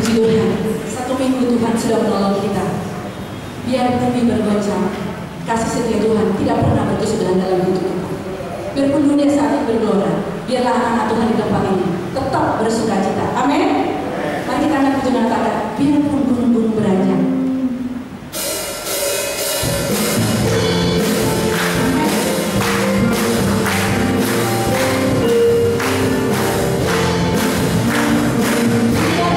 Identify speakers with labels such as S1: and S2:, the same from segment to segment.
S1: Puji Tuhan, 1 minggu Tuhan sudah menolong kita. Biar bumi bergoncang, kasih setia Tuhan tidak pernah berkesudahan dalam hidup kita. Biarpun dunia saat ini bergelora, biarlah anak Tuhan di tempat ini tetap bersuka cita. Amin. Mari kita angkat pujian kata, biarpun gunung-gunung beranjak.
S2: Setia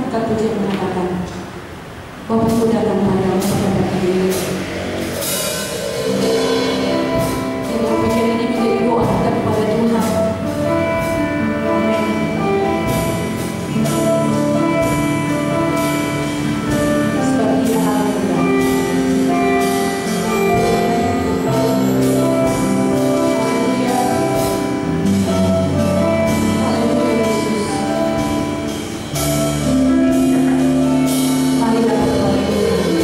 S1: angkat pujian mengatakan, Bapakku datang padamu pada hari ini. Jadi bagian ini menjadi doa kita kepada Tuhan. Amin. Sebab Dia Allah yang baik. Marilah kepada Tuhan.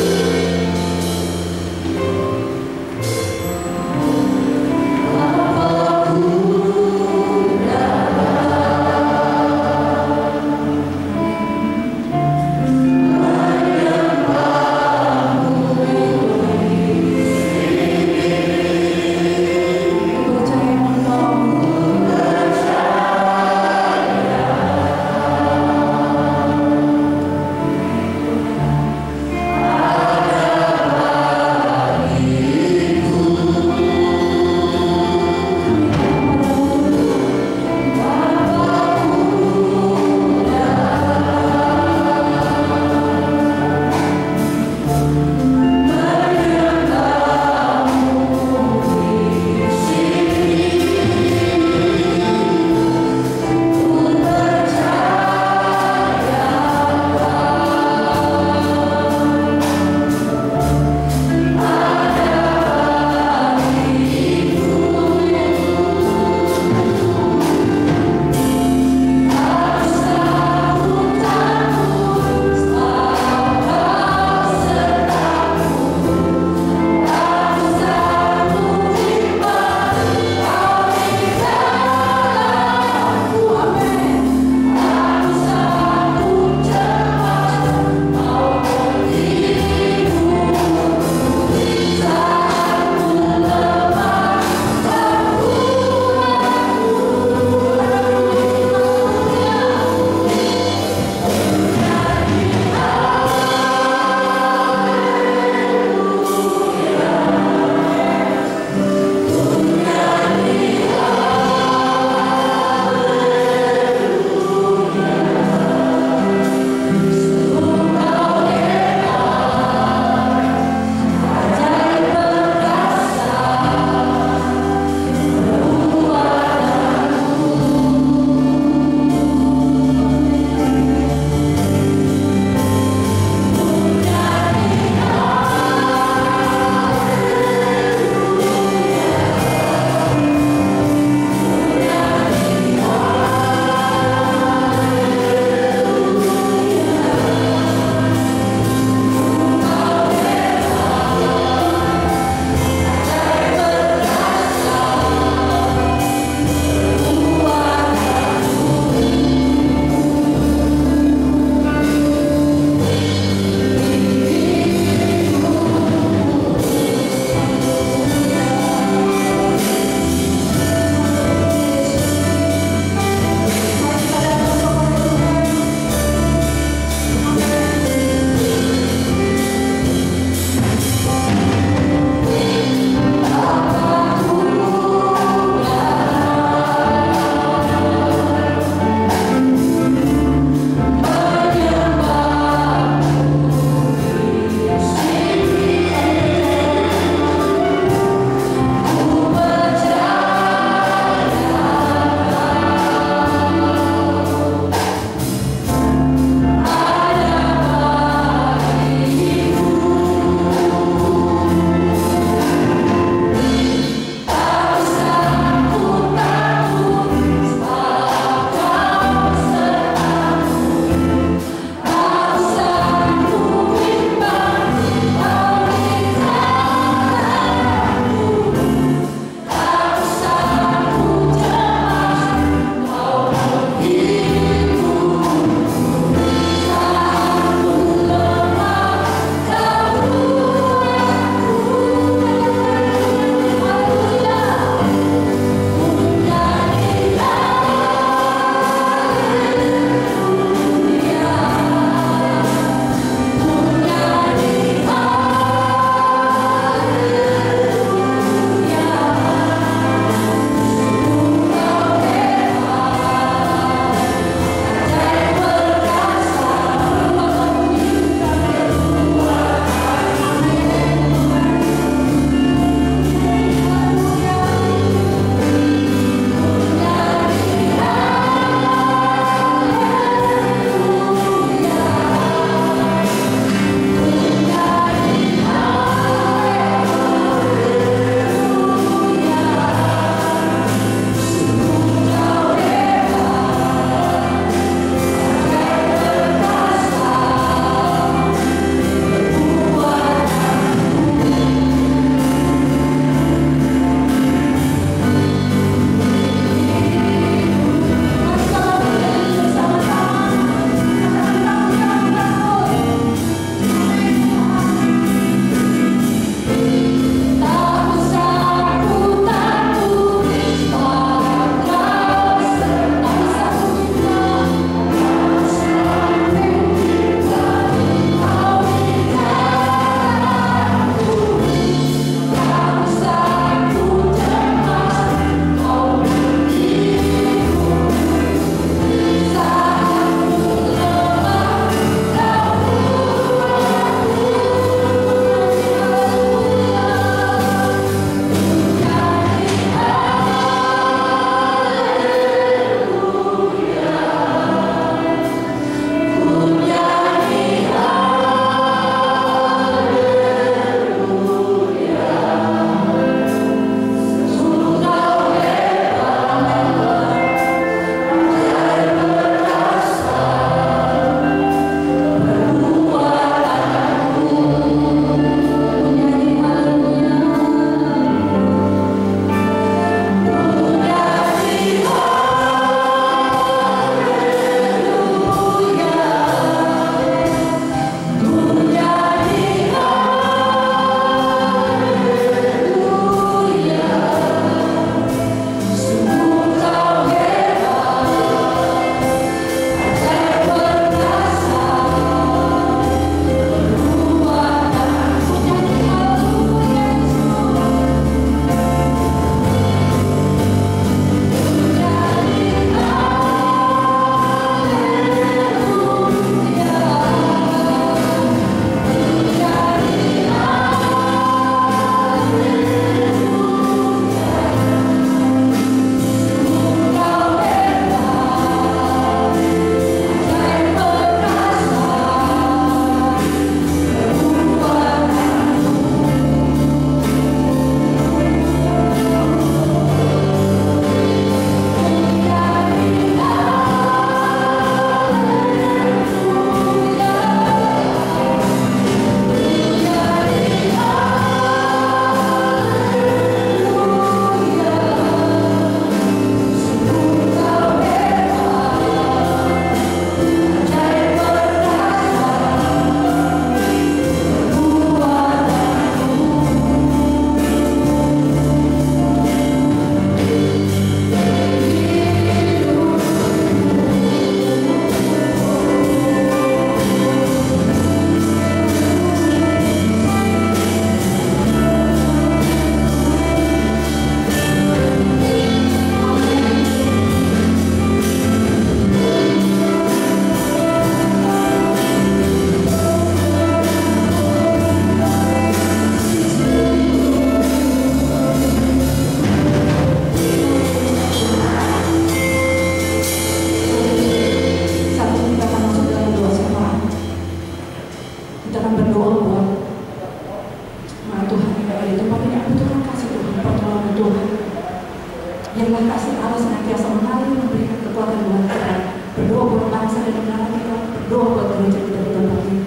S1: Biarlah kasih Allah senantiasa mengalir memberikan kekuatan buat kita. Berdoa buat bangsa dan negara kita, berdoa buat gereja kita di tempat ini.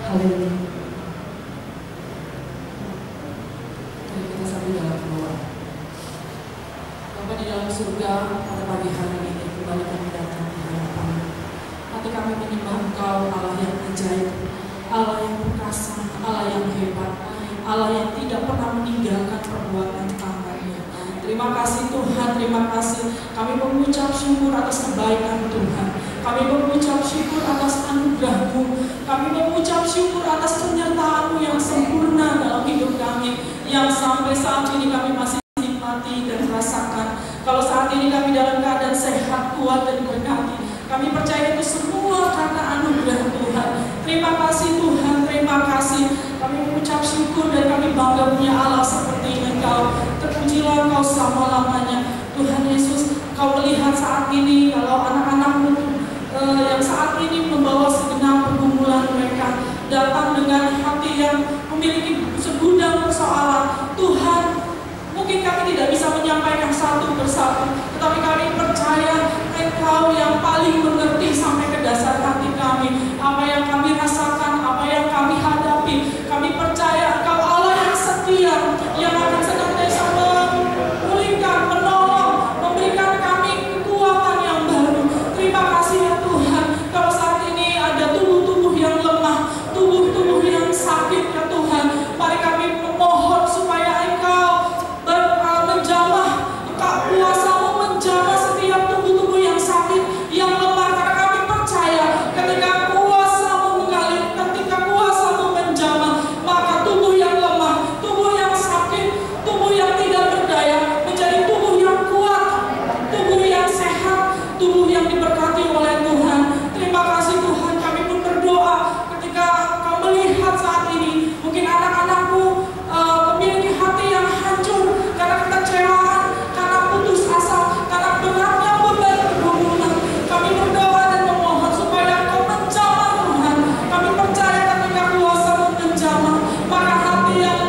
S1: Haleluya. Mari kita sambil dalam doa. Bapa di dalam surga, pada pagi hari ini kembali kami datang di hadapan. Hati kami menyembah Engkau, Allah yang ajaib, Allah yang perkasa, Allah yang hebat, Allah yang tidak pernah meninggalkan perbuatan tangannya. Terima kasih Tuhan, terima kasih. Kami mengucap syukur atas kebaikan Tuhan. Kami mengucap syukur atas anugerah-Mu. Kami mengucap syukur atas penyertaan-Mu yang sempurna dalam hidup kami, yang sampai saat ini kami masih nikmati dan rasakan. Kalau saat ini kami dalam keadaan sehat, kuat dan berkati, kami percaya itu semua karena anugerah Tuhan. Terima kasih Tuhan, terima kasih. Kami mengucap syukur dan kami bangga punya Allah seperti Engkau. Terpujilah Engkau selama-lamanya. Tuhan Yesus, Kau melihat saat ini kalau anak-anak-Mu yang saat ini membawa segenap pergumulan mereka datang dengan hati yang memiliki segudang persoalan. Tuhan, mungkin kami tidak bisa menyampaikan satu persatu, tetapi kami percaya Engkau yang paling mengerti sampai ke dasar hati kami. Apa yang kami rasakan, apa yang kami hadapi, kami percaya Engkau Allah yang setia, yang akan senantiasa memulihkan, menolong, memberikan kami kekuatan yang baru. Terima kasih ya Tuhan. Kalau saat ini ada tubuh-tubuh yang lemah, tubuh-tubuh yang sakit ya Tuhan, mari kami memohon supaya Engkau menjamah, Engkau kuasa-Mu menjamah setiap tubuh-tubuh yang sakit, yang lemah, karena kami percaya ketika kuasa-Mu mengalir, ketika kuasa-Mu menjamah, maka tubuh yang lemah, tubuh yang sakit, tubuh yang tidak berdaya menjadi tubuh yang kuat, tubuh yang sehat, tubuh yang diberkati oleh Tuhan. Terima kasih Tuhan. Kami pun berdoa ketika Kau melihat saat ini mungkin anak-anak-Mu memiliki hati yang hancur karena kekecewaan, karena putus asa, karena beratnya beban pergumulan. Kami berdoa dan memohon supaya Kau menjamah Tuhan. Kami percaya ketika kuasa-Mu menjamah, maka hati yang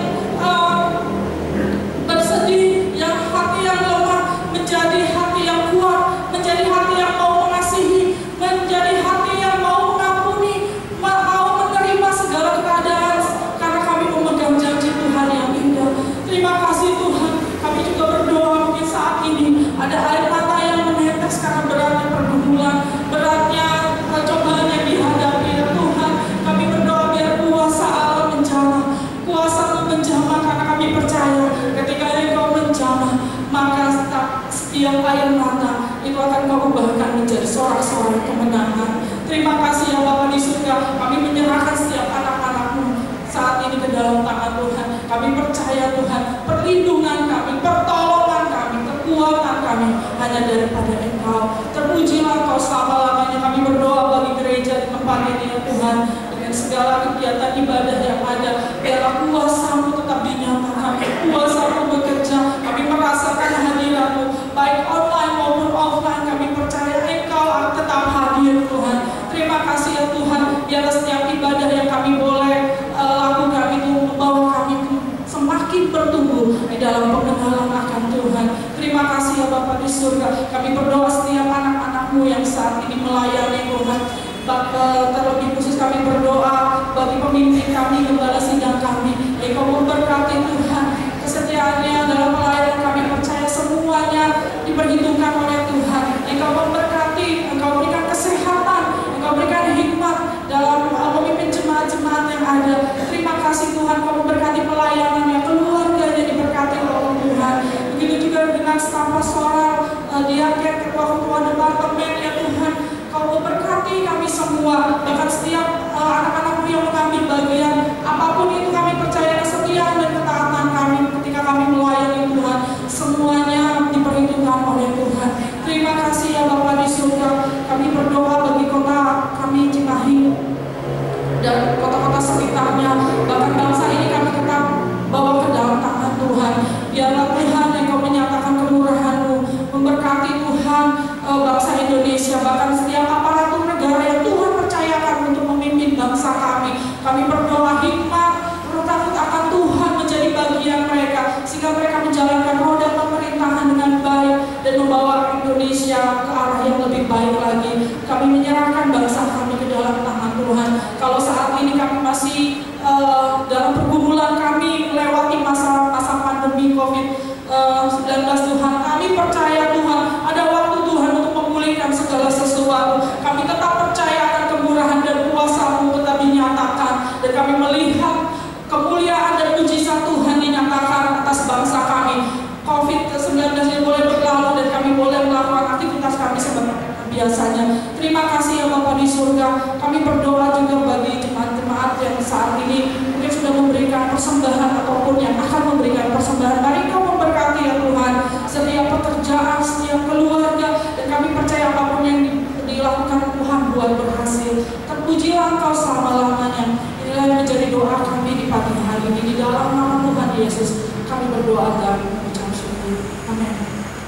S1: bersedih, yang hati yang lemah menjadi hati yang kuat, menjadi hati yang mau mengasihi, menjadi hati yang mau mengampuni, mau menerima segala keadaan, karena kami memegang janji Tuhan yang indah. Terima kasih Tuhan. Kami juga berdoa mungkin saat ini ada air mata yang menetes karena beratnya pergumulan, beratnya cobaan yang dihadapi ya Tuhan. Kami berdoa biar kuasa Allah menjamah, kuasa-Mu menjamah, karena kami percaya ketika Engkau menjamah, maka setiap air mata itu akan Kau ubahkan menjadi sorak-sorai kemenangan. Terima kasih ya Bapa di surga. Kami menyerahkan setiap anak-anak-Mu saat ini ke dalam tangan Tuhan. Kami percaya Tuhan, perlindungan kami, pertolongan kami, kekuatan kami hanya daripada Engkau. Terpujilah Engkau selama-lamanya. Kami berdoa bagi gereja di tempat ini ya Tuhan, dengan segala kegiatan ibadah yang ada, biarlah kuasa-Mu tetap dinyatakan, kuasa-Mu bekerja. Kami merasakan hadirat-Mu baik online maupun offline. Kami percaya Engkau tetap hadir Tuhan. Terima kasih ya Tuhan. Biarlah setiap ibadah yang kami boleh lakukan itu membawa kami semakin bertumbuh di dalam pengenalan akan Tuhan. Terima kasih ya Bapa di surga. Kami berdoa setiap anak-anak-Mu yang saat ini melayani Tuhan. Terlebih khusus kami berdoa bagi pemimpin kami, gembala sidang kami. Engkau memberkati Tuhan kesetiaannya dalam pelayanan. Kami percaya semuanya diperhitungkan oleh Tuhan. Engkau memberkati, Engkau berikan kesehatan, Engkau berikan hikmat dalam memimpin jemaat-jemaat yang ada. Terima kasih Tuhan. Kau memberkati pelayanannya, keluarganya diberkati oleh Tuhan. Begitu juga dengan staf pastoral, diaken, ketua-ketua departemen ya Tuhan. Kau memberkati kami semua, bahkan setiap anak-anak-Mu yang mengambil bagian apapun itu. Kami percaya kesetiaan dan ketaatan kami ketika kami melayani Tuhan, semuanya diperhitungkan oleh Tuhan. Terima kasih ya Bapa di surga. Kami berdoa bagi kota kami Cimahi dan kota-kota sekitarnya, bahkan bangsa ini kami tetap bawa ke dalam tangan Tuhan. Biarlah Tuhan Engkau menyatakan kemurahan-Mu, memberkati Tuhan bangsa Indonesia, bahkan setiap aparatur negara yang Tuhan percayakan untuk memimpin bangsa kami. Kami berdoa lebih baik lagi. Kami menyerahkan bangsa kami ke dalam tangan Tuhan. Kalau saat ini kami masih dalam pergumulan, kami melewati masa pandemi COVID-19 Tuhan, kami percaya Tuhan ada waktu Tuhan untuk memulihkan segala sesuatu. Kami tetap percaya akan kemurahan dan kuasa-Mu tetap dinyatakan, dan kami melihat kemuliaan dan mujizat Tuhan dinyatakan atas bangsa kami. COVID-19 ini boleh berlalu dan kami boleh melakukan aktivitas kami seperti biasanya. Terima kasih ya Bapa di surga. Kami berdoa juga bagi jemaat-jemaat yang saat ini mungkin sudah memberikan persembahan ataupun yang akan memberikan persembahan. Mari Kau memberkati ya Tuhan setiap pekerjaan, setiap keluarga, dan kami percaya apapun yang dilakukan Tuhan buat berhasil. Terpujilah Engkau selama-lamanya. Inilah yang menjadi doa kami di pagi hari ini. Di dalam nama Tuhan Yesus kami berdoa dan mengucap syukur. Amin.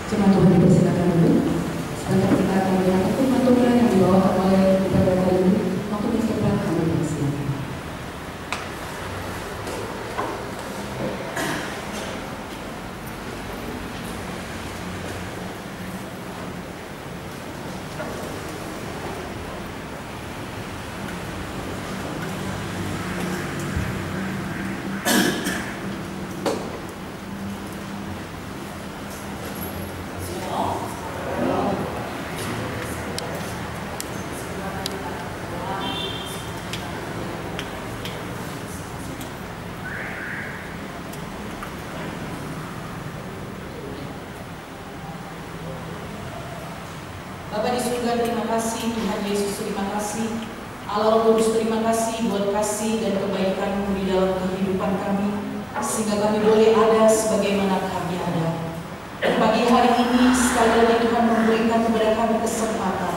S2: Jemaat Tuhan dipersilakan dulu. Selanjutnya kita akan melihat firman Tuhan yang dibawakan oleh Ibadah Kali. Waktu bersebelah kami dipersilakan.
S3: Bapa di surga, terima kasih. Tuhan Yesus, terima kasih. Allah Roh Kudus, terima kasih buat kasih dan kebaikan-Mu di dalam kehidupan kami, sehingga kami boleh ada sebagaimana kami ada. Dan pagi hari ini sekali lagi Tuhan memberikan kepada kami kesempatan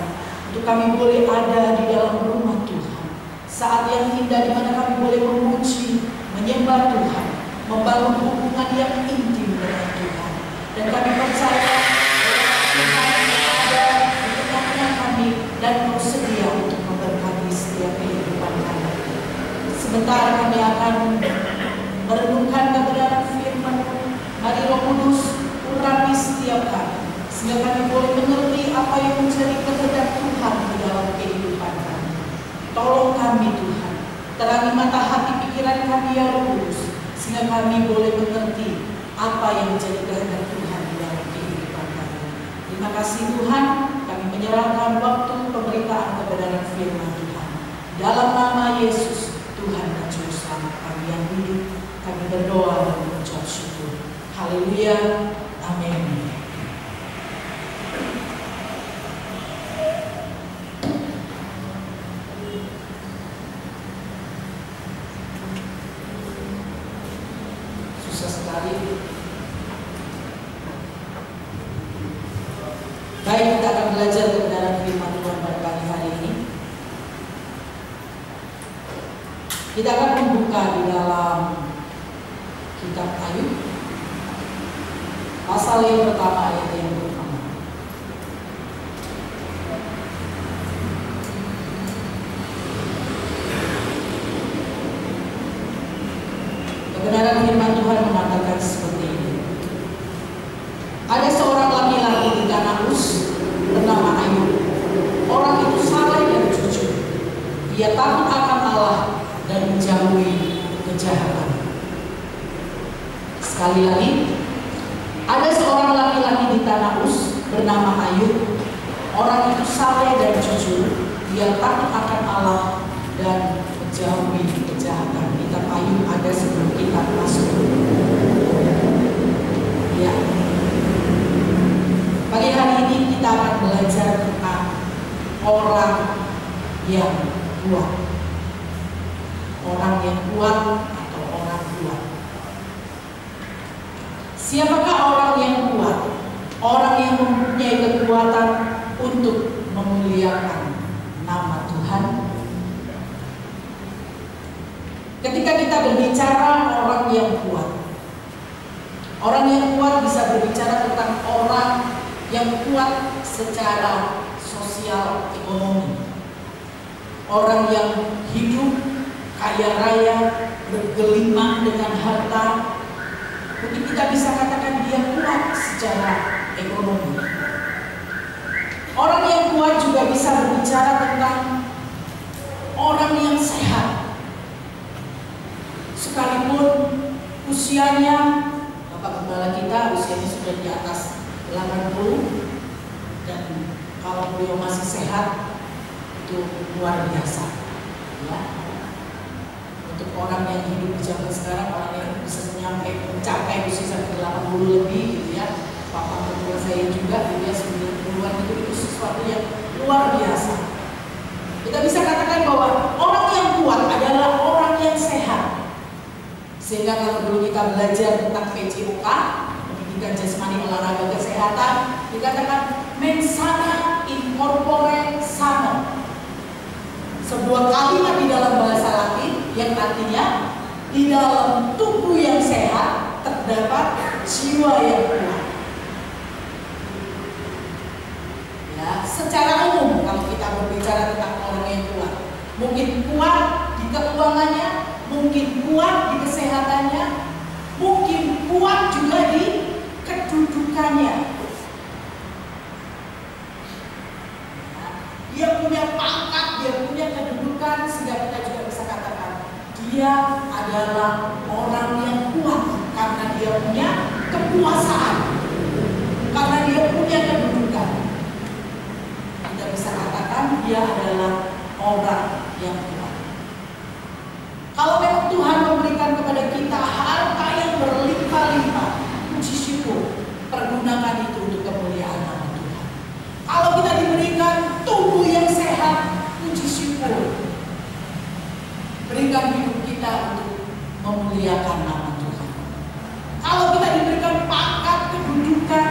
S3: untuk kami boleh ada di dalam rumah Tuhan. Saat yang indah di mana kami boleh memuji, menyembah Tuhan, membangun hubungan yang intim dengan Tuhan. Dan kami percaya Tuhan ada di tengah kami dan Kau sedia untuk memberkati setiap kehidupan kami. Sebentar kami akan merenungkan kebenaran firman-Mu. Mari Roh Kudus urapi setiap kami, sehingga kami boleh mengerti apa yang menjadi kehendak Tuhan di dalam kehidupan kami. Tolong kami Tuhan, terangi mata hati pikiran kami ya Roh Kudus, sehingga kami boleh mengerti apa yang menjadi kehendak Tuhan di dalam kehidupan kami. Terima kasih Tuhan, kami menyerahkan waktu pemberitaan kebenaran firman Tuhan. Dalam nama Yesus, Tuhan dan Juru Selamat kami yang hidup, kami berdoa dan mengucap syukur. Haleluya, amin. Susah sekali. Baik, kita akan belajar kebenaran firman Tuhan pada pagi hari ini. Kita akan membuka di dalam kitab Ayub, pasal yang pertama ayat yang pertama. Kebenaran firman Tuhan mengatakan seperti ini. Ada seorang laki-laki di tanah Uz bernama Ayub. Orang itu saleh dan jujur. Dia takut akan Allah dan menjauhi kejahatan. Sekali lagi, ada seorang laki-laki di tanah Uz bernama Ayub. Orang itu saleh dan jujur. Dia takut akan Allah dan menjauhi kejahatan. Kitab Ayub ada sebelum kitab Mazmur. Ya. Pagi hari ini kita akan belajar tentang orang yang kuat. Orang yang kuat atau orang kuat. Siapakah orang yang kuat? Orang yang mempunyai kekuatan untuk memuliakan nama Tuhan. Ketika kita berbicara orang yang kuat, orang yang kuat bisa berbicara tentang orang yang kuat secara sosial ekonomi. Orang yang hidup kaya raya, bergelimang dengan harta. Mungkin kita bisa katakan dia kuat secara ekonomi. Orang yang kuat bisa berbicara tentang orang yang sehat, sekalipun usianya, Bapak Gembala kita usianya sudah di atas 80, dan kalau beliau masih sehat itu luar biasa, ya. Untuk orang yang hidup di zaman sekarang, orang yang bisa mencapai usia sampai 80 lebih, gitu ya. Papa mertua saya juga, dia 90-an, itu sesuatu yang luar biasa. Kita bisa katakan bahwa orang yang kuat adalah orang yang sehat. Sehingga kalau dulu kita belajar tentang PJOK, pendidikan jasmani olahraga kesehatan, dikatakan mens sana in corpore sano. Sebuah kalimat di dalam bahasa Latin yang artinya di dalam tubuh yang sehat terdapat jiwa yang kuat. Ya, secara umum kalau kita berbicara tentang orang yang kuat, mungkin kuat di keuangannya, mungkin kuat di kesehatannya, mungkin kuat juga di kedudukannya. Dia punya pangkat, dia punya kedudukan, sehingga kita juga bisa katakan dia adalah orang yang kuat karena dia punya kekuasaan, karena dia punya kedudukan. Kita bisa katakan dia adalah orang yang kuat. Kalau memang Tuhan memberikan kepada kita harta yang berlimpah-limpah, puji syukur, pergunakan itu untuk kemuliaan nama Tuhan. Kalau kita diberikan tubuh yang sehat, puji syukur, berikan hidup kita untuk memuliakan nama Tuhan. Kalau kita diberikan pangkat, kedudukan,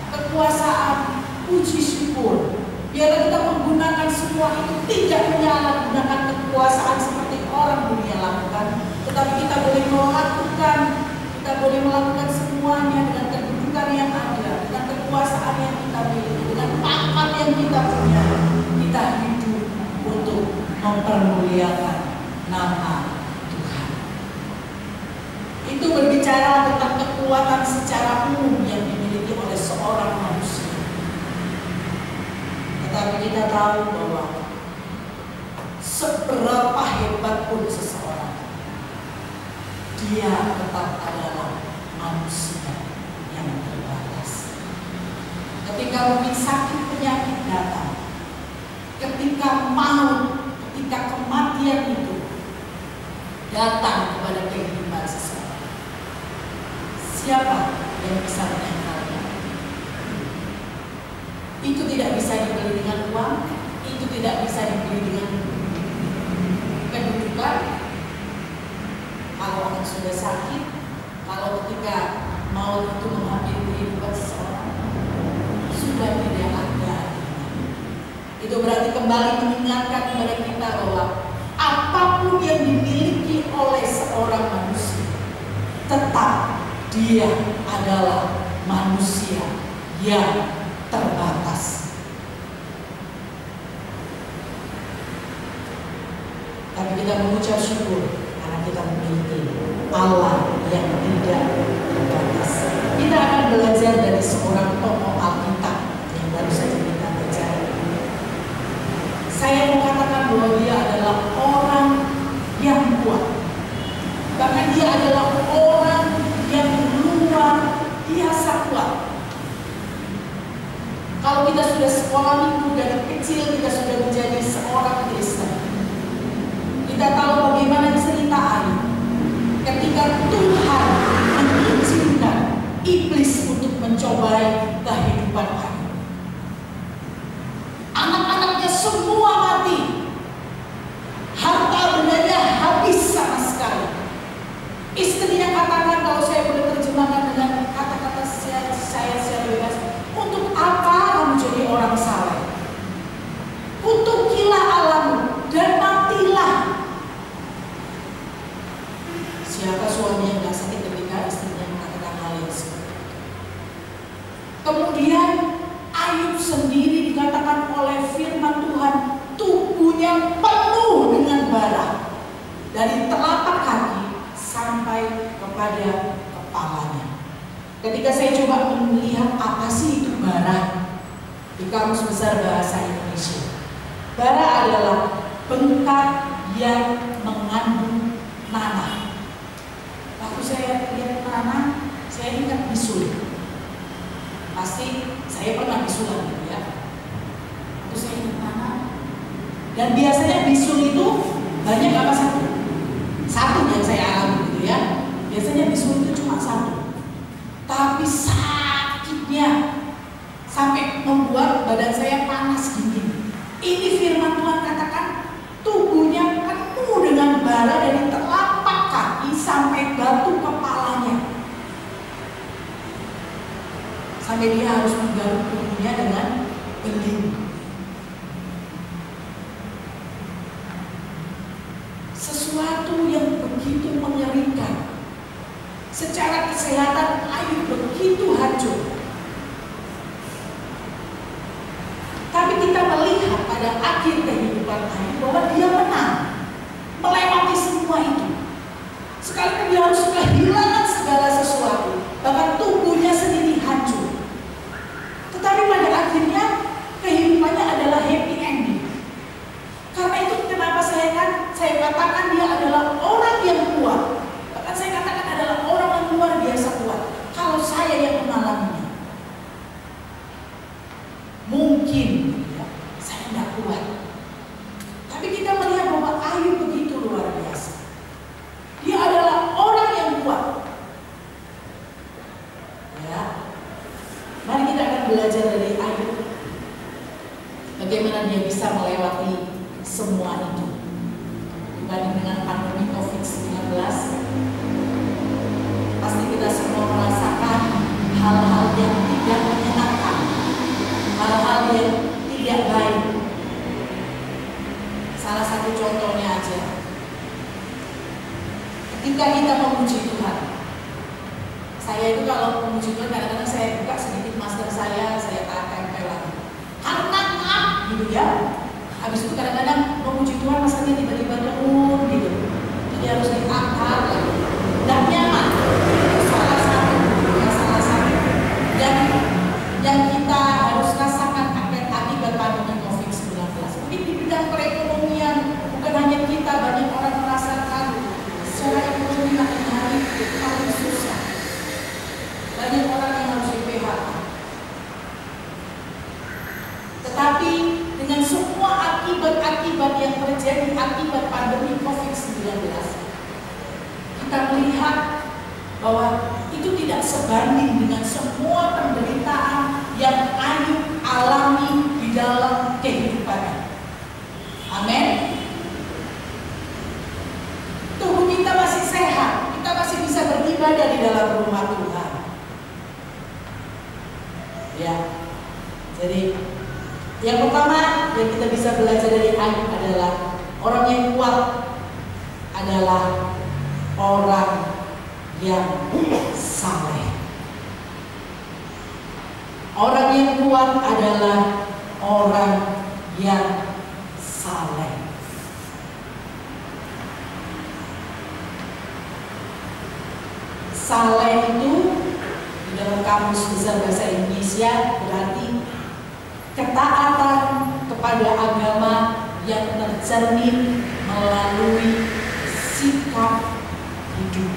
S3: kekuasaan, puji syukur, biarlah kita menggunakan semua itu tidak menyalahgunakan kekuasaan seperti orang dunia lakukan, tetapi kita boleh melakukan semuanya dengan kedudukan yang ada, dengan kekuasaan yang kita miliki, dengan pangkat yang kita punya. Kita hidup untuk mempermuliakan nama Tuhan. Itu berbicara tentang kekuatan secara umum yang dimiliki oleh seorang manusia. Tetapi kita tahu bahwa seberapa hebat pun seseorang, dia tetap adalah manusia yang terbatas. Ketika mungkin sakit penyakit datang, ketika maut, ketika kematian itu datang kepada kehidupan seseorang, siapa yang bisa menyangkalnya? Itu tidak bisa dibeli dengan uang, itu tidak bisa dibeli dengan kedudukan. Kalau orang sudah sakit, kalau ketika maut itu menghampiri kehidupan seseorang, sudah tidak ada. Itu berarti kembali mengingatkan kepada kita bahwa apapun yang dimiliki oleh seorang manusia, tetap dia adalah manusia yang terbatas. Tapi kita mengucap syukur karena kita memiliki Allah yang tidak terbatas. Kita akan belajar dari seorang tokoh Alkitab yang baru saja kita baca. Saya mau katakan bahwa dia adalah orang yang kuat. Bahkan dia adalah orang yang luar biasa kuat. Kalau kita sudah sekolah minggu dari kecil, kita sudah menjadi seorang Kristen. Kita tahu bagaimana cerita Ayub ketika Tuhan mengizinkan iblis untuk mencobai kehidupan Ayub. Anak-anaknya semua mati, harta bendanya habis sama sekali. Istrinya katakan, kalau saya boleh terjemahkan dengan kata-kata saya bebas, untuk apa kamu jadi orang saleh? Kutukilah Allahmu dan matilah. Siapa suami yang gak sakit ketika istrinya mengatakan hal yang seperti itu? Kemudian Ayub sendiri dikatakan oleh firman Tuhan, tubuhnya penuh dengan bara dari telapak kaki sampai kepada kepalanya. Ketika saya coba melihat apa sih itu bara di Kamus Besar Bahasa Indonesia, Bara adalah bengkak yang mengandung nanah. Waktu saya lihat nanah, saya ingat bisul. Pasti saya pernah bisulan gitu ya. Waktu saya ingat nanah. Dan biasanya bisul itu banyak apa satu? Satu yang saya alami gitu ya. Biasanya bisul itu cuma satu. Tapi sakitnya sampai membuat badan saya panas dingin. Ini firman Tuhan katakan tubuhnya penuh dengan bara dari telapak kaki sampai batu kepalanya. Sampai dia harus menggaruk tubuhnya dengan beling. Sesuatu yang begitu mengerikan. Secara kesehatan Ayub begitu hancur. Tapi kita melihat pada akhir kehidupan Ayub bahwa dia menang, melewati semua itu. Sekalipun dia harus kehilangan segala sesuatu, bahkan tubuhnya sendiri hancur. Tetapi pada akhirnya kehidupannya adalah happy ending. Karena itu kenapa saya katakan dia adalah orang yang kuat. Bahkan saya katakan adalah orang yang luar biasa kuat. Kalau saya yang mengalaminya, mungkin ya, saya tidak kuat. Tapi kita melihat bahwa Ayub begitu luar biasa. Dia adalah orang yang kuat. Ya, mari kita akan belajar dari Ayub. Bagaimana dia bisa melewati semua itu. Dibanding dengan pandemi COVID-19, pasti kita semua merasakan hal-hal yang tidak menyenangkan, hal-hal yang tidak baik. Salah satu contohnya aja, ketika kita memuji Tuhan, saya itu kalau memuji Tuhan kadang-kadang saya buka sedikit masker saya tempel lagi, hangat gitu ya. Habis itu kadang-kadang memuji Tuhan masanya tiba-tiba turun gitu, jadi harus diangkat lagi. Tidak nyaman. Itu salah satu yang kita harus rasakan akibat pandemi COVID-19. Mungkin di bidang perekonomian, bukan hanya kita, banyak orang merasakan secara ekonomi makin hari makin susah. Banyak orang yang harus di-PHK. Tetapi dengan semua akibat-akibat yang terjadi akibat pandemi COVID-19, kita melihat bahwa itu tidak sebanding dengan semua penderitaan yang Ayub alami di dalam kehidupannya. Amin. Tubuh kita masih sehat, kita masih bisa beribadah di dalam rumah Tuhan. Ya, jadi yang pertama yang kita bisa belajar dari Ayub adalah orang yang kuat adalah orang yang saleh. Orang yang kuat adalah orang yang saleh. Saleh itu di dalam kamus besar bahasa Indonesia berarti ketaatan kepada agama yang tercermin melalui sikap hidup.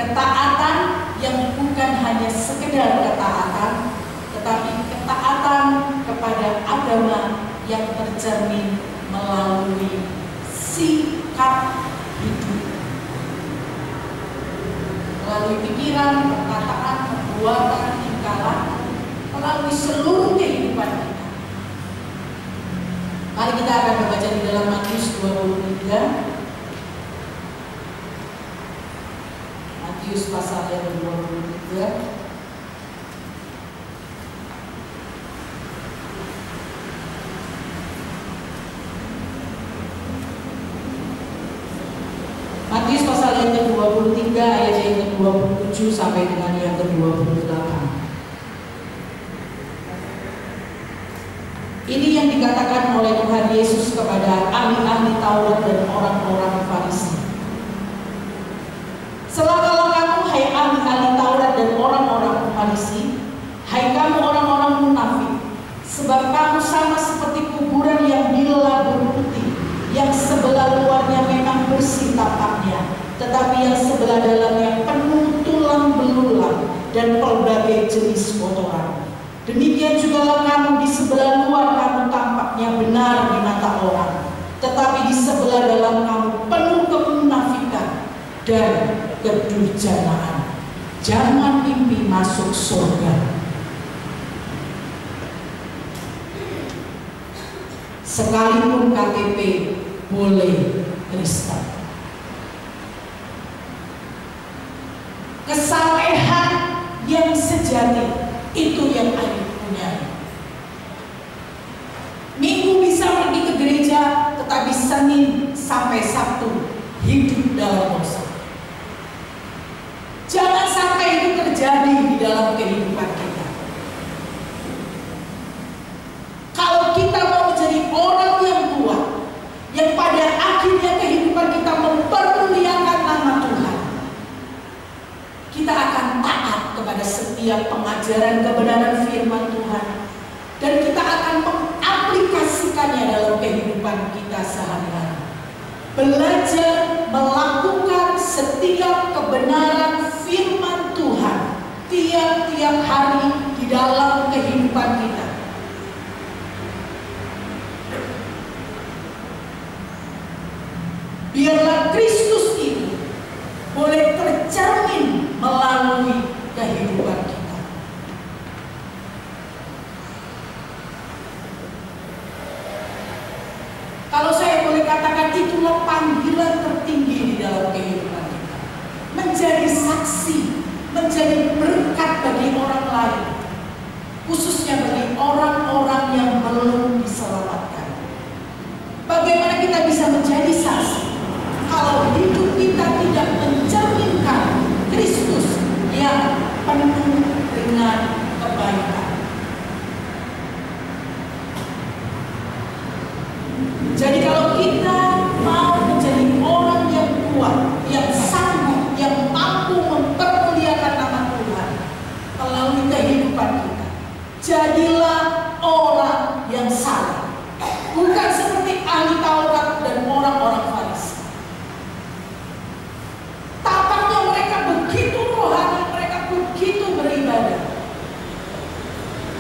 S3: Ketaatan yang bukan hanya sekedar ketaatan, tetapi ketaatan kepada agama yang tercermin melalui sikap hidup. Melalui pikiran, perkataan, perbuatan, tingkah laku, melalui seluruh kehidupan kita. Mari kita akan membaca di dalam Matius 23. Matius pasal yang 23. Matius pasal yang ke-23 ayat yang ke-27 sampai dengan yang ke-28. Ini yang dikatakan oleh Tuhan Yesus kepada ahli-ahli Taurat dan orang-orang Farisi. Celakalah kamu, hai ahli-ahli Taurat dan orang-orang Farisi, hai kamu orang-orang munafik, Sebab kamu sama seperti kuburan yang dilabur putih, yang sebelah luarnya memang bersih tampaknya, tetapi yang sebelah dalamnya penuh tulang belulang dan berbagai jenis kotoran. Demikian juga kamu, di sebelah luar kamu tampaknya benar di mata orang, tetapi di sebelah dalam kamu penuh kemunafikan dan kedurjanaan. Jangan mimpi masuk surga. Sekalipun KTP boleh Kristen. Kesalehan yang sejati itu yang Ayu punya. Minggu bisa pergi ke gereja, tetapi Senin sampai Sabtu hidup dalam dosa. Jangan sampai itu terjadi di dalam kehidupan kita. Kalau kita mau menjadi orang yang kuat, yang pada akhirnya kehidupan kita mempermuliakan nama Tuhan, kita akan taat kepada setiap pengajaran kebenaran firman Tuhan, dan kita akan mengaplikasikannya dalam kehidupan kita sehari-hari. Belajar melakukan setiap kebenaran firman Tuhan tiap-tiap hari di dalam kehidupan kita. Biarlah Kristus itu boleh tercermin melalui kehidupan kita. Kalau saya boleh katakan, itulah panggilan tertinggi di dalam kehidupan kita. Menjadi saksi, menjadi berkat bagi orang lain, khususnya bagi orang-orang yang belum diselamatkan. Bagaimana kita bisa menjadi saksi kalau hidup kita tidak mencerminkan Kristus yang penuh dengan kebaikan? Jadi kalau kita mau menjadi orang yang kuat, yang sanggup, yang mampu mempermuliakan nama Tuhan melalui kehidupan kita, jadilah orang yang saleh. Bukan seperti ahli Taurat dan orang-orang Farisi. Tampaknya mereka begitu rohani, mereka begitu beribadah,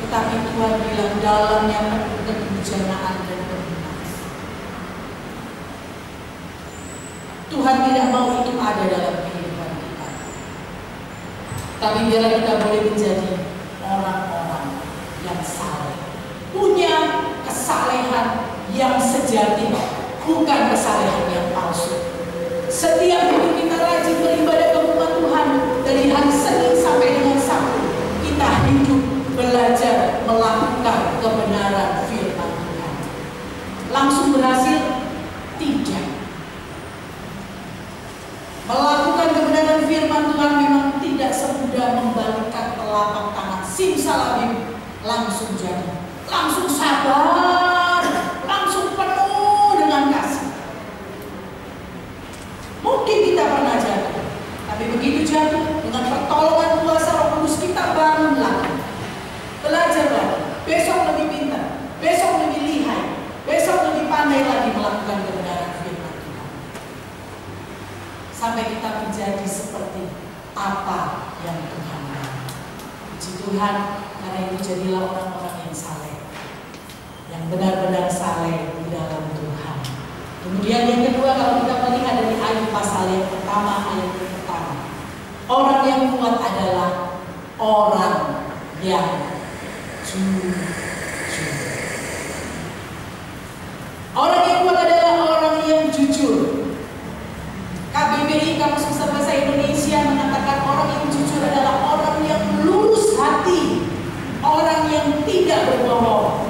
S3: tetapi Tuhan bilang dalamnya penuh kedurjanaan dan kemunafikan. Tuhan tidak mau itu ada dalam kehidupan kita. Tapi biarlah kita boleh menjadi orang-orang yang saleh, punya kesalehan yang sejati, bukan kesalehan yang palsu. Setiap hidup kita rajin beribadah ke rumah Tuhan, dari hari Senin sampai dengan Sabtu kita hidup belajar melakukan kebenaran firman Tuhan. Langsung berhasil? Tidak. Melakukan kebenaran firman Tuhan memang tidak semudah membalikkan telapak tangan simsalabim langsung jadi, langsung sabar, langsung penuh dengan kasih. Mungkin kita pernah jatuh, tapi begitu jatuh, dengan pertolongan kuasa Roh Kudus kita bangun lagi, belajar lagi, besok lebih pintar, besok lebih lihai, besok lebih pandai lagi melakukan kebenaran firman Tuhan, sampai kita menjadi seperti apa yang Tuhan mau. Puji Tuhan, karena itu jadilah orang-orang yang saleh, yang benar-benar saleh di dalam Tuhan. Kemudian yang kedua, kalau kita melihat dari ayat pasal yang pertama, ayat yang pertama, orang yang kuat adalah orang yang jujur. Orang yang kuat adalah orang yang jujur. KBBI, Kamus Besar Bahasa Indonesia, mengatakan orang yang jujur adalah orang yang lurus hati, orang yang tidak berbohong.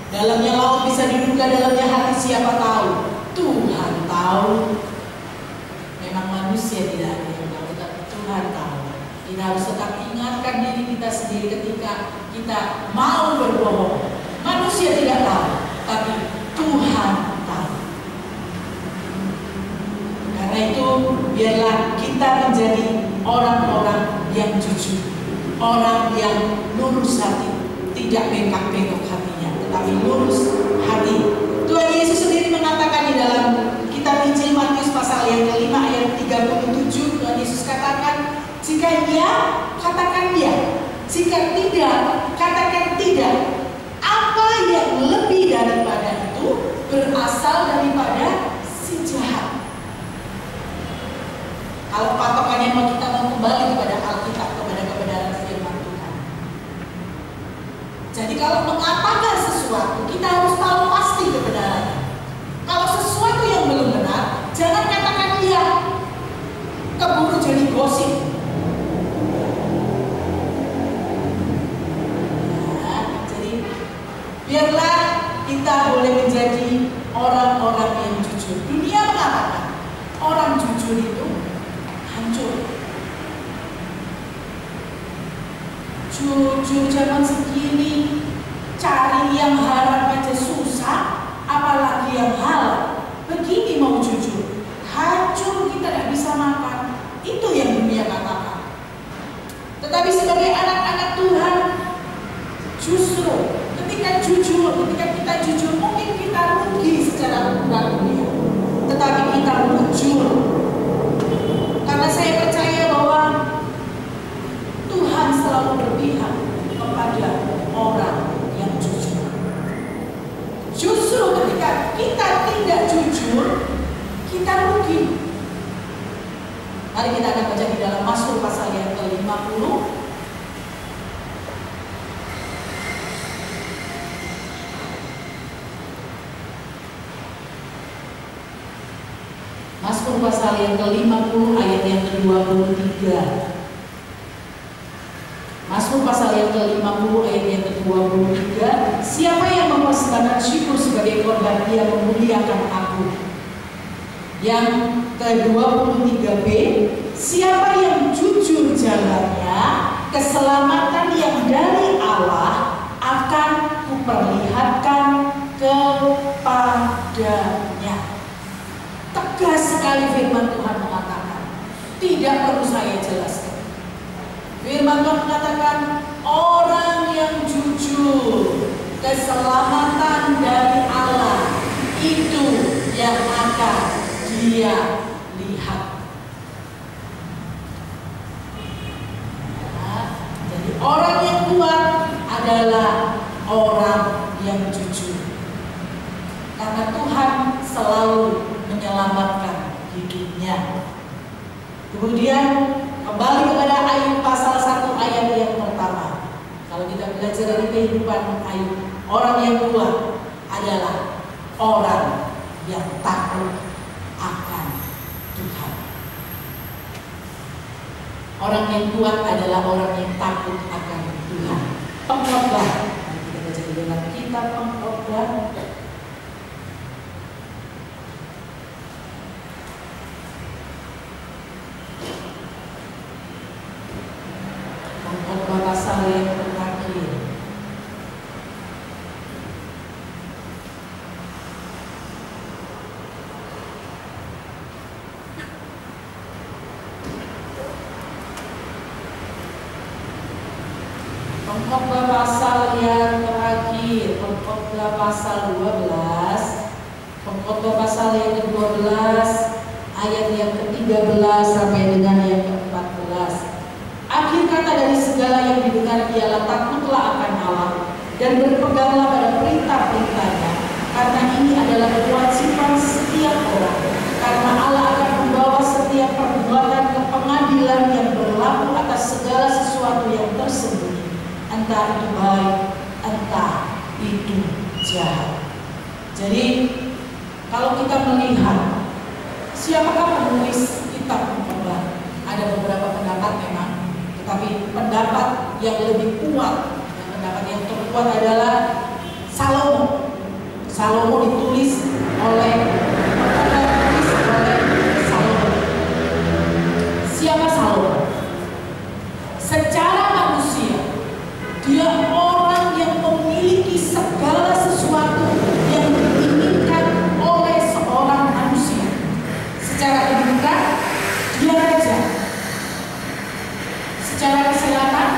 S3: Dalamnya laut bisa diduga, dalamnya hati siapa tahu? Tuhan tahu. Memang manusia tidak ada yang tahu, tapi Tuhan tahu. Kita harus tetap ingatkan diri kita sendiri ketika kita mau berbohong. Manusia tidak tahu, tapi Tuhan tahu. Karena itu biarlah kita menjadi orang-orang yang jujur. orang yang lurus hati, tidak bengkak-bengkok hatinya, tetapi lurus hati. Tuhan Yesus sendiri mengatakan di dalam kitab Injil Matius pasal yang ke-5 ayat 37, Tuhan Yesus katakan, jika ya, katakan ya, jika tidak, katakan tidak. Apa yang lebih daripada itu berasal daripada si jahat. Kalau patokannya kita mau kembali kepada Alkitab, kepada kebenaran firman Tuhan. Jadi kalau mengatakan sesuatu, kita harus tahu pasti kebenarannya. Kalau sesuatu yang belum benar, jangan katakan iya, keburu jadi gosip. Nah, jadi biarlah kita boleh menjadi orang-orang yang jujur. Dunia mengatakan orang jujur itu hancur. Jujur zaman segini, cari yang haram aja susah, apalagi yang halal. Begini mau jujur, hancur, kita tidak bisa makan. Itu yang dunia katakan. Tetapi sebagai anak-anak Tuhan, justru ketika kita jujur, mungkin kita rugi secara dunia, tetapi kita jujur. Karena saya percaya bahwa Tuhan selalu berpihak kepada orang yang jujur. Justru ketika kita tidak jujur, kita rugi. Mari kita akan baca di dalam Mazmur pasal yang ke-50. Mazmur pasal yang ke-50 ayat yang ke-23. Mazmur pasal yang ke-50 ayat yang ke-23. Siapa yang mempersembahkan syukur sebagai korban, dia memuliakan aku. Yang ke-23b, siapa yang jujur jalannya, keselamatan yang dari Allah akan kuperlihatkan kepadanya. Tegas sekali firman Tuhan mengatakan, tidak perlu saya jelaskan. Firman Tuhan mengatakan, orang yang jujur, keselamatan dari Allah, itu yang akan dia lihat. Nah, jadi orang yang kuat adalah orang yang jujur. Karena Tuhan selalu menyelamatkan hidupnya. Kemudian kembali kepada Ayub pasal 1 ayat yang pertama. Kalau kita belajar dari kehidupan Ayub, orang yang kuat adalah orang yang takut akan Tuhan. Orang yang kuat adalah orang yang takut akan Tuhan. Pengkhotbah, kita baca di dalam kitab Pengkhotbah. Pengkhotbah pasal yang terakhir. Pengkhotbah pasal yang terakhir, Pengkhotbah pasal 12, Pengkhotbah pasal yang ke-12, ayat yang ke-13 sampai dengan yang ke-14. Akhir kata dari segala yang didengar ialah takutlah akan Allah dan berpeganglah pada perintah-perintahnya, karena ini adalah kewajiban setiap orang. Karena Allah akan membawa setiap perbuatan ke pengadilan yang berlaku atas segala sesuatu yang tersembunyi, entah itu baik, entah itu jahat. Jadi kalau kita melihat siapakah penulis kitab Pengkhotbah, ada beberapa pendapat memang, tetapi pendapat yang lebih kuat, pendapat yang terkuat adalah Salomo. Salomo ditulis oleh Salomo. Siapa Salomo? Secara manusia, dia orang yang memiliki segala sesuatu yang diinginkan oleh seorang manusia. Secara kedudukan, dia raja. Secara kesehatan,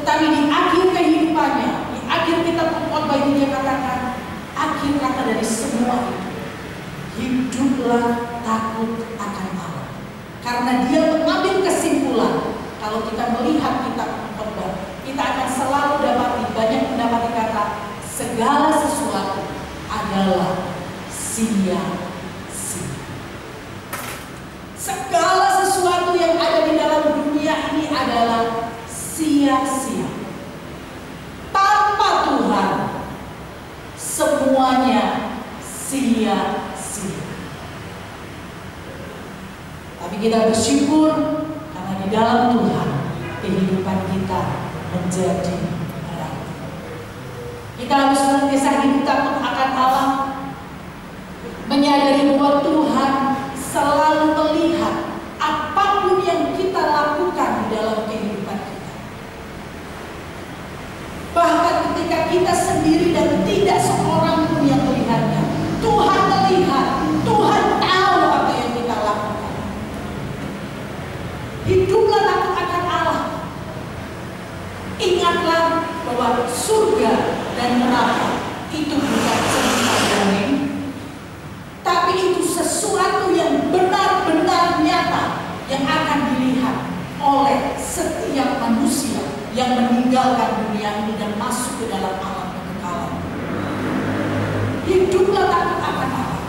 S3: Tetapi di akhir kehidupannya, di akhir kitab Khotbah ini dia katakan, akhir kata dari semua itu, hiduplah takut akan Allah. Karena dia mengambil kesimpulan, kalau kita melihat kitab Khotbah, kita akan selalu banyak mendapati kata segala sesuatu adalah sia-sia. Segala sesuatu yang ada di dalam dunia ini adalah sia-sia. Tanpa Tuhan, semuanya sia-sia. Tapi kita bersyukur karena di dalam Tuhan kehidupan kita menjadi berarti. Kita harus senantiasa hidup takut akan Allah, menyadari bahwa Tuhan selalu melihat apapun yang kita lakukan di dalam kehidupan kita. Bahkan ketika kita sendiri dan tidak seorang pun yang melihatnya, Tuhan melihat, Tuhan tahu apa yang kita lakukan. Hiduplah takut akan Allah. Ingatlah bahwa surga dan neraka itu bukan cerita dongeng, tapi itu sesuatu yang benar-benar nyata yang akan dilihat oleh setiap manusia yang meninggalkan dunia ini dan masuk ke dalam alam kekekalan. Hiduplah takut akan Allah.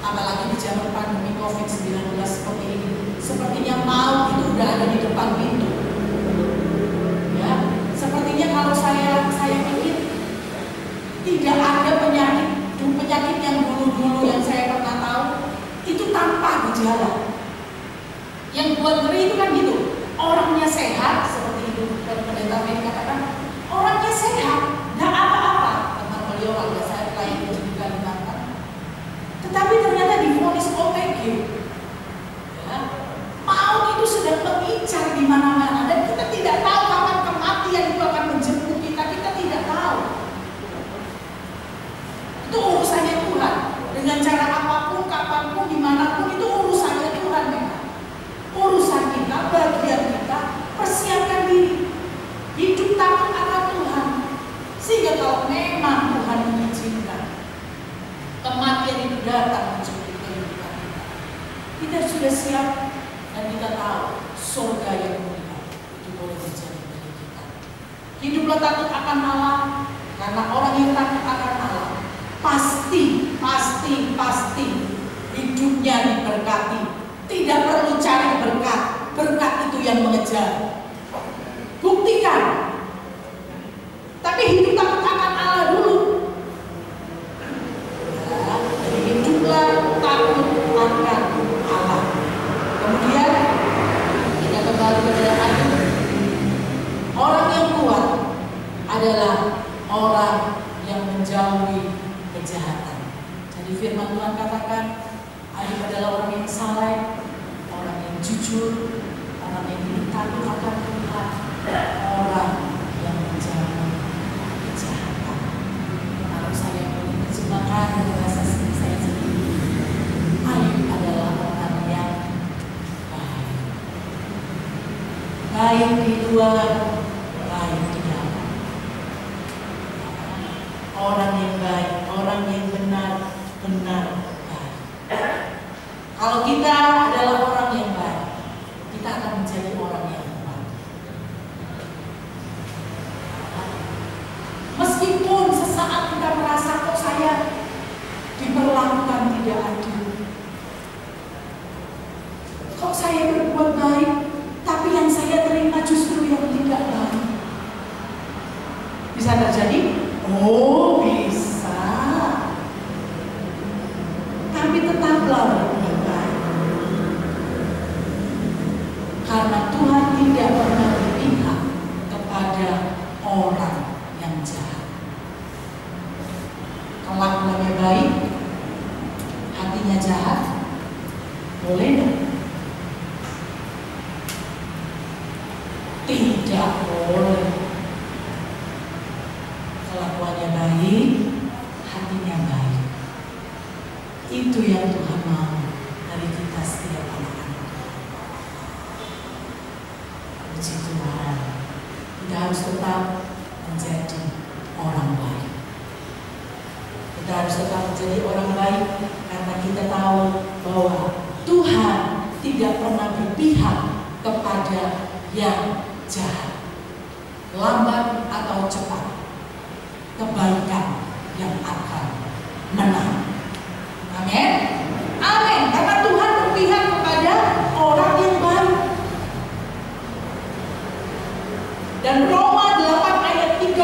S3: Apalagi di zaman pandemi COVID-19 seperti ini, sepertinya maut itu udah ada di depan pintu. Ya, sepertinya kalau saya pikir tidak ada penyakit yang dulu-dulu yang saya pernah tahu itu tanpa gejala. Yang buat ngeri itu kan gitu, orangnya sehat seperti itu pendeta Mary katakan, orangnya sehat, nggak apa-apa. Teman beliau warga saya lain di Kalimantan, tetapi ternyata divonis OTG. Ya, maut itu sedang mengincar di mana-mana dan kita tidak tahu kapan kematian itu akan menjemput kita. Kita tidak tahu. Itu urusannya Tuhan. Dengan cara apapun, kapanpun, dimanapun itu urusannya Tuhan memang. Urusan kita, bagian kita, persiapkan diri. Hidup takut akan Tuhan. Sehingga kalau memang Tuhan mengizinkan kematian itu datang menjemput kehidupan kita, kita sudah siap dan kita tahu surga yang mulia itu boleh terjadi bagi kita. Hiduplah takut akan Allah, karena orang yang takut akan Allah pasti hidupnya diberkati. Tidak perlu cari berkat itu yang mengejar. Buktikan. Tapi hidup takut akan Allah dulu. Ya, jadi hiduplah takut akan Allah. Kemudian kita kembali ke dalam ayat. Orang yang kuat adalah orang yang menjauhi kejahatan. Jadi firman Tuhan katakan, Ayub adalah orang yang saleh, orang yang jujur, orang yang takut akan Tuhan, orang yang menjauhi kejahatan. Kalau saya boleh terjemahkan dari bahasa saya sendiri, Ayub adalah orang yang baik. Baik di luar, baik di dalam. Orang yang baik, orang yang benar-benar baik. Kalau kita adalah orang yang baik, kita akan menjadi orang yang baik. Meskipun sesaat kita merasa kok saya diperlakukan tidak adil, kok saya berbuat baik, tapi yang saya terima justru yang tidak baik. Bisa terjadi? Oh, bisa. Tapi tetaplah berbuat baik. Karena Tuhan tidak pernah berpihak kepada orang yang jahat. Kelakuannya baik, hatinya jahat, boleh enggak? Tidak boleh. Kelakuannya baik, hatinya baik. Itu yang Tuhan mau dari kita setiap anak-anak. Puji Tuhan. Kita harus tetap menjadi orang baik. Kita harus tetap menjadi orang baik karena kita tahu bahwa Tuhan tidak pernah berpihak kepada yang jahat. Lambat atau cepat, kebaikan yang akan menang. Amin. Amin. Karena Tuhan berpihak kepada orang yang baik. Dan Roma 8 ayat 31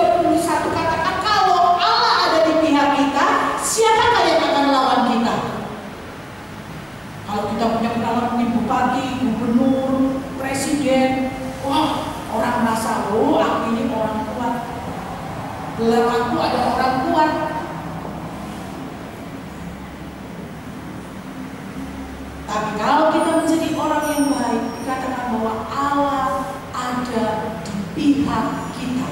S3: katakan, kalau Allah ada di pihak kita, siapakah yang akan lawan kita? Kalau kita punya pengalaman bupati, gubernur, presiden, wah, orang merasa, oh, aku ini orang kuat. Belakangku ada orang kuat. Tapi kalau kita menjadi orang yang baik, dikatakan bahwa Allah ada di pihak kita.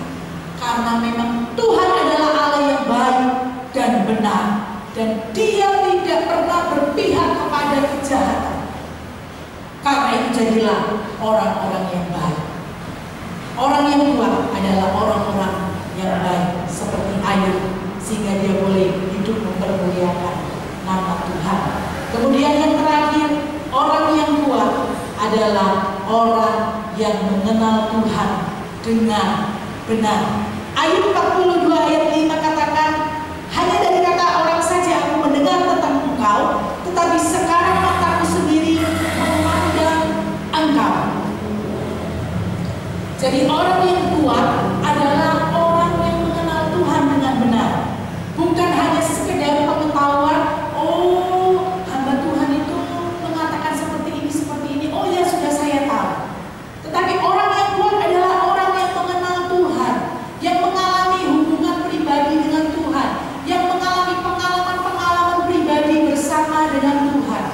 S3: Karena memang Tuhan adalah Allah yang baik dan benar. Dan Dia tidak pernah berpihak kepada kejahatan. Karena itu jadilah orang-orang yang baik. Orang yang kuat adalah orang-orang yang baik seperti Ayub, sehingga dia boleh hidup mempermuliakan nama Tuhan. Kemudian yang terakhir, orang yang kuat adalah orang yang mengenal Tuhan dengan benar. Ayub 42 ayat 5 katakan, hanya dari kata orang saja aku mendengar tentang engkau, tetapi sekarang mataku sendiri memandang engkau. Jadi orang yang kuat adalah orang yang mengenal Tuhan dengan benar. Bukan hanya sekedar pengetahuan, oh hamba Tuhan itu mengatakan seperti ini, oh ya sudah saya tahu. Tetapi orang yang kuat adalah orang yang mengenal Tuhan, yang mengalami hubungan pribadi dengan Tuhan, yang mengalami pengalaman-pengalaman pribadi bersama dengan Tuhan.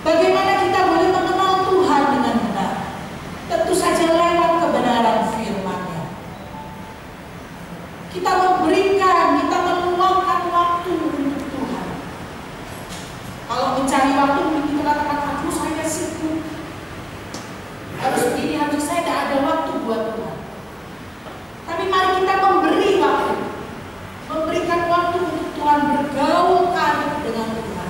S3: Bagaimana kita boleh mengenal Tuhan dengan benar? Tentu saja lewat kebenaran firman-Nya. Kita memberikan, kita meluangkan waktu untuk Tuhan. Kalau mencari waktu, kita katakan, aduh saya sibuk. Harus begini, harus saya tidak ada waktu buat Tuhan. Tapi mari kita memberi waktu. Memberikan waktu untuk Tuhan, bergaul dengan Tuhan.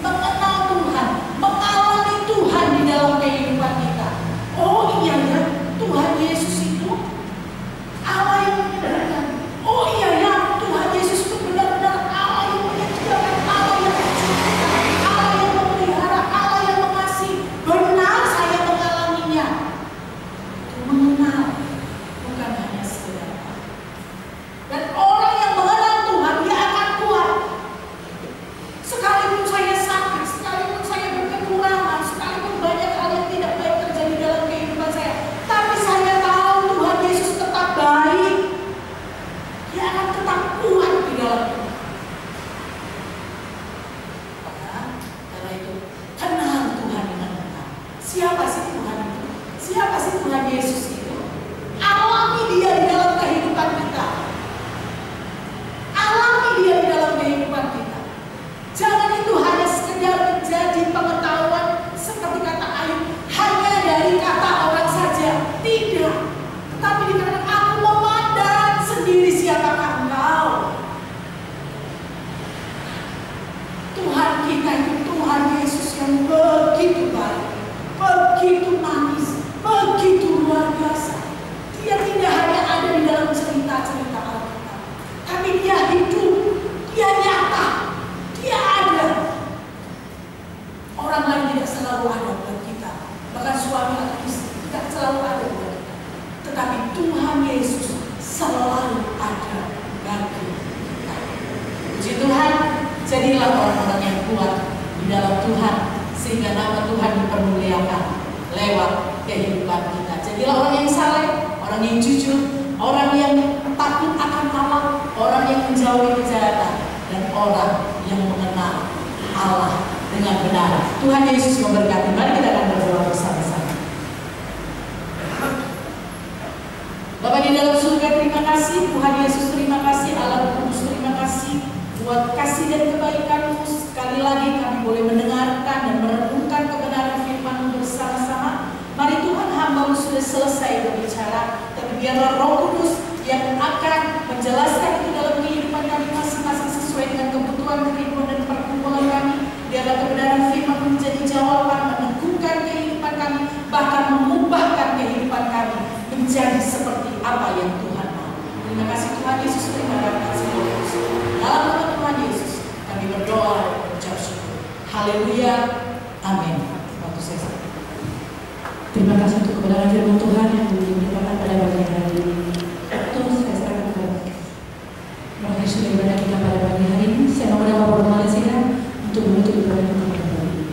S3: Mengenal Tuhan, mengalami Tuhan di dalam kehidupan kita. Oh iya ya, Tuhan Yesus itu Allah yang menyediakan. Oh iya ya, Tuhan Yesus itu benar-benar Allah yang menyediakan, Allah yang menciptakan, Allah yang memelihara, Allah yang mengasihi. Benar saya mengalaminya. Mengenal, bukan hanya sekedar. Dan orang yang mengenal Tuhan, dia akan kuat. Sekalipun saya sakit, sekalipun saya berkekurangan, sekalipun banyak hal yang tidak baik terjadi dalam kehidupan saya, tapi saya tahu Tuhan Yesus tetap baik. Dia akan tetap kuat di dalam Tuhan. Karena itu, kenal Tuhan dengan benar. Siapa sih Tuhan itu? Siapa sih Tuhan Yesus itu? Alami Dia di dalam kehidupan kita. Alami Dia di dalam kehidupan kita. Jangan itu hanya sekedar menjadi pengetahuan seperti kata Ayub, hanya dari kata orang saja. Tidak. Tetapi dikatakan, aku memandang sendiri siapakah engkau. Tuhan kita itu Tuhan Yesus yang begitu baik, begitu manis, begitu luar biasa. Dia tidak hanya ada di dalam cerita-cerita Alkitab, tapi Dia hidup, Dia nyata. Dia ada. Orang lain tidak selalu ada buat kita. Bahkan suami atau istri tidak selalu ada buat kita. Tetapi Tuhan Yesus selalu ada bagi kita. Puji Tuhan, jadilah orang-orang yang kuat di dalam Tuhan, sehingga nama Tuhan dipermuliakan lewat kehidupan kita. Jadilah orang yang saleh, orang yang jujur, orang yang takut akan Allah, orang yang menjauhi kejahatan, dan orang yang mengenal Allah dengan benar. Tuhan Yesus memberkati. Mari kita akan berdoa bersama-sama. Bapa di dalam surga, terima kasih. Tuhan Yesus, terima kasih. Allah Kudus, terima kasih buat kasih dan kebaikan-Mu. Sekali lagi kami boleh mendengarkan dan merenungkan kebenaran firman-Mu bersama-sama. sudah selesai berbicara, tapi biarlah Roh Kudus yang akan menjelaskan itu dalam kehidupan kami masing-masing sesuai dengan kebutuhan kehidupan dan perkumpulan kami. Biarlah kebenaran firman menjadi jawaban, meneguhkan kehidupan kami, bahkan mengubahkan kehidupan kami menjadi seperti apa yang Tuhan mau. Terima kasih Tuhan Yesus, terima kasih Tuhan Yesus. Dalam nama Tuhan Yesus kami berdoa dan mengucap syukur. Haleluya, amin. Waktu saya.
S1: Terima kasih untuk kebenaran firman Tuhan yang diberitakan pada pagi hari ini. Terus saya serahkan kepada Roh Yesus ibadah kita pada pagi hari ini. Saya mau menambah Bapak Malaysia untuk menutup ibadah kita pada pagi ini.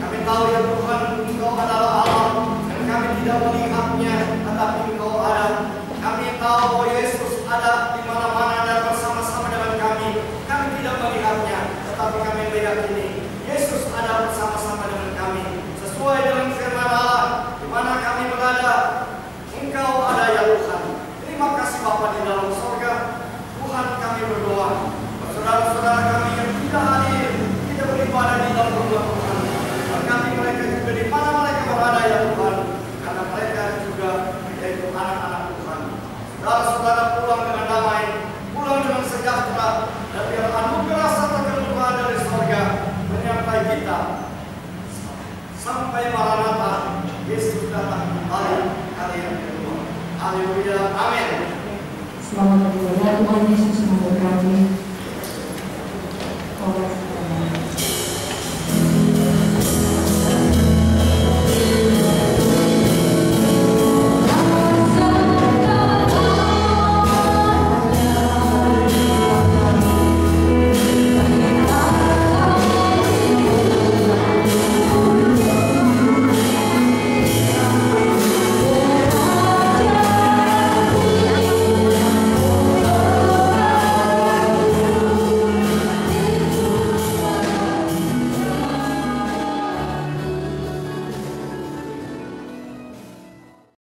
S4: Kami tahu ya Tuhan, Engkau adalah Allah dan kami tidak melihatnya, tetapi Engkau ada. Kami tahu bahwa Yesus ada di mana-mana dan bersama-sama dengan kami. Kami tidak melihatnya, tetapi kami meyakini Yesus ada bersama-sama dengan kami. Sesuai dengan firman Allah, di mana kami berada, Engkau ada ya Tuhan. Terima kasih Bapa di dalam surga. Tuhan, kami berdoa, saudara-saudara kami yang tidak hadir, tidak beribadah di dalam rumah Tuhan. Berkati mereka juga di mana mereka berada ya Tuhan, karena mereka juga yaitu anak-anak Tuhan. Saudara-saudara pulang dengan damai, pulang dengan sejahtera, dan biar anugerah serta kemuliaan dari surga menyertai kita sampai Maranatha Yesus datang kembali kali yang kedua. Haleluya, amin.
S2: Selamat berdoa, Tuhan Yesus memberkati.